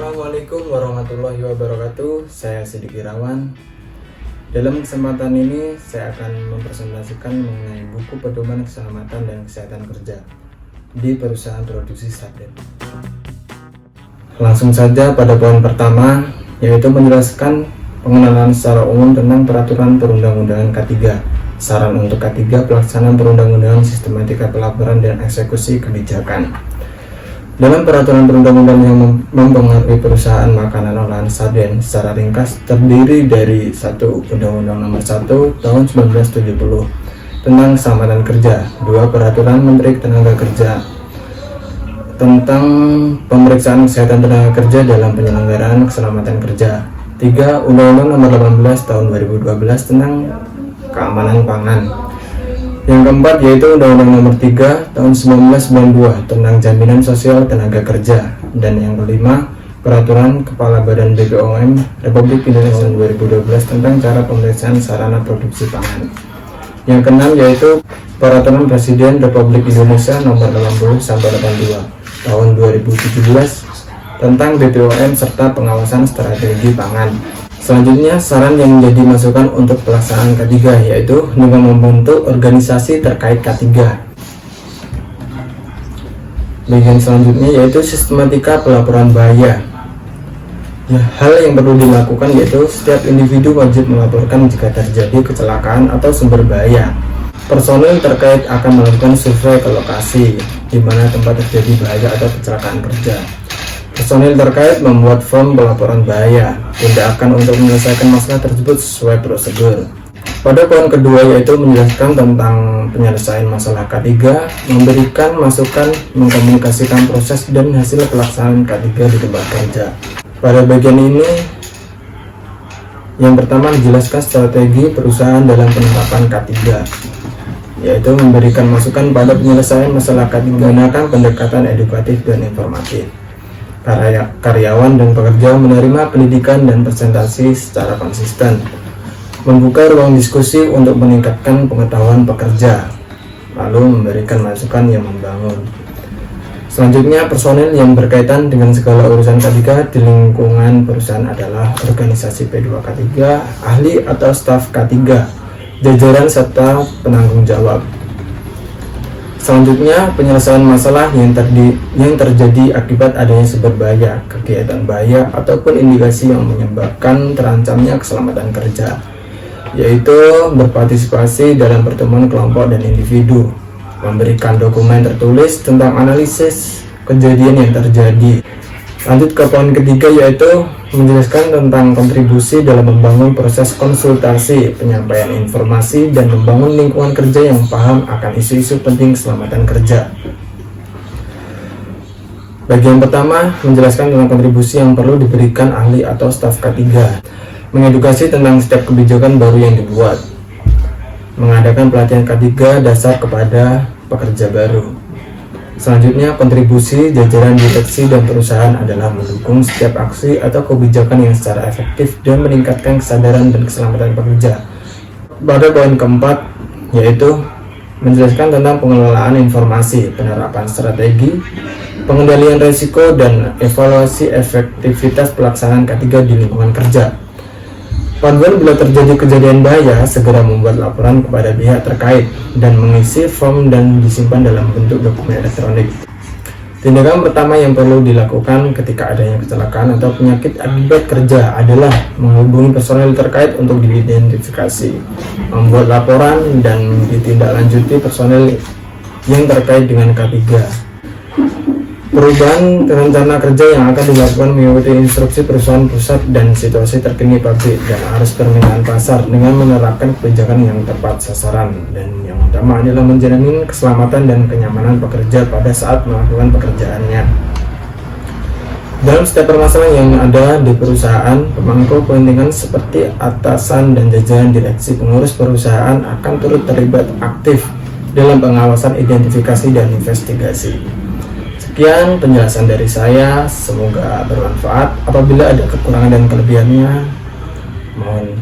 Assalamualaikum warahmatullahi wabarakatuh. Saya Sidik Irawan. Dalam kesempatan ini saya akan mempresentasikan mengenai buku pedoman keselamatan dan kesehatan kerja di perusahaan produksi sarden. Langsung saja pada poin pertama, yaitu menjelaskan pengenalan secara umum tentang peraturan perundang-undangan K3. Saran untuk K3 pelaksanaan perundang-undangan sistematika pelaporan dan eksekusi kebijakan. Dalam peraturan perundang-undangan yang mempengaruhi perusahaan makanan olahan sarden secara ringkas terdiri dari 1. Undang-Undang Nomor 1 Tahun 1970 tentang keselamatan kerja, 2. Peraturan Menteri Tenaga Kerja tentang pemeriksaan kesehatan tenaga kerja dalam penyelenggaraan keselamatan kerja, 3. Undang-Undang Nomor 18 Tahun 2012 tentang keamanan pangan. Yang keempat yaitu Undang-Undang Nomor 3 Tahun 1992 tentang jaminan sosial tenaga kerja, dan yang kelima Peraturan Kepala Badan BPOM Republik Indonesia 2012 tentang cara pemeriksaan sarana produksi pangan. Yang keenam yaitu Peraturan Presiden Republik Indonesia Nomor 80/82 Tahun 2017 tentang BPOM serta pengawasan strategi pangan. Selanjutnya, saran yang menjadi masukan untuk pelaksanaan K3 yaitu dengan membentuk organisasi terkait K3. Bagian selanjutnya yaitu sistematika pelaporan bahaya. Hal yang perlu dilakukan yaitu setiap individu wajib melaporkan jika terjadi kecelakaan atau sumber bahaya. Personil terkait akan melakukan survei ke lokasi di mana tempat terjadi bahaya atau kecelakaan kerja. Personil terkait membuat form pelaporan bahaya, tindakan untuk menyelesaikan masalah tersebut sesuai prosedur. Pada poin kedua yaitu menjelaskan tentang penyelesaian masalah K3, memberikan masukan, mengkomunikasikan proses dan hasil pelaksanaan K3 di tempat kerja. Pada bagian ini, yang pertama menjelaskan strategi perusahaan dalam penerapan K3, yaitu memberikan masukan pada penyelesaian masalah K3 menggunakan pendekatan edukatif dan informatif. Karyawan dan pekerja menerima pendidikan dan presentasi secara konsisten, membuka ruang diskusi untuk meningkatkan pengetahuan pekerja, lalu memberikan masukan yang membangun. Selanjutnya, personil yang berkaitan dengan segala urusan K3 di lingkungan perusahaan adalah organisasi P2K3, ahli atau staf K3, jajaran serta penanggung jawab. Selanjutnya, penyelesaian masalah yang terjadi akibat adanya sumber bahaya, kegiatan bahaya, ataupun indikasi yang menyebabkan terancamnya keselamatan kerja, yaitu berpartisipasi dalam pertemuan kelompok dan individu, memberikan dokumen tertulis tentang analisis kejadian yang terjadi. Lanjut ke poin ketiga yaitu menjelaskan tentang kontribusi dalam membangun proses konsultasi, penyampaian informasi, dan membangun lingkungan kerja yang paham akan isu-isu penting keselamatan kerja. Bagian pertama menjelaskan tentang kontribusi yang perlu diberikan ahli atau staf K3, mengedukasi tentang setiap kebijakan baru yang dibuat, mengadakan pelatihan K3 dasar kepada pekerja baru. Selanjutnya, kontribusi jajaran direksi dan perusahaan adalah mendukung setiap aksi atau kebijakan yang secara efektif dan meningkatkan kesadaran dan keselamatan pekerja. Pada poin keempat, yaitu menjelaskan tentang pengelolaan informasi, penerapan strategi, pengendalian risiko, dan evaluasi efektivitas pelaksanaan K3 di lingkungan kerja. Panduan bila terjadi kejadian bahaya, segera membuat laporan kepada pihak terkait dan mengisi form dan disimpan dalam bentuk dokumen elektronik. Tindakan pertama yang perlu dilakukan ketika adanya kecelakaan atau penyakit akibat kerja adalah menghubungi personel terkait untuk diidentifikasi, membuat laporan, dan ditindaklanjuti personel yang terkait dengan K3. Perubahan rencana kerja yang akan dilakukan mengikuti instruksi perusahaan pusat dan situasi terkini pabrik dan arus permintaan pasar dengan menerapkan kebijakan yang tepat sasaran, dan yang utama adalah menjamin keselamatan dan kenyamanan pekerja pada saat melakukan pekerjaannya. Dalam setiap permasalahan yang ada di perusahaan, pemangku kepentingan seperti atasan dan jajaran direksi pengurus perusahaan akan turut terlibat aktif dalam pengawasan, identifikasi, dan investigasi. Sekian penjelasan dari saya, semoga bermanfaat. Apabila ada kekurangan dan kelebihannya, mohon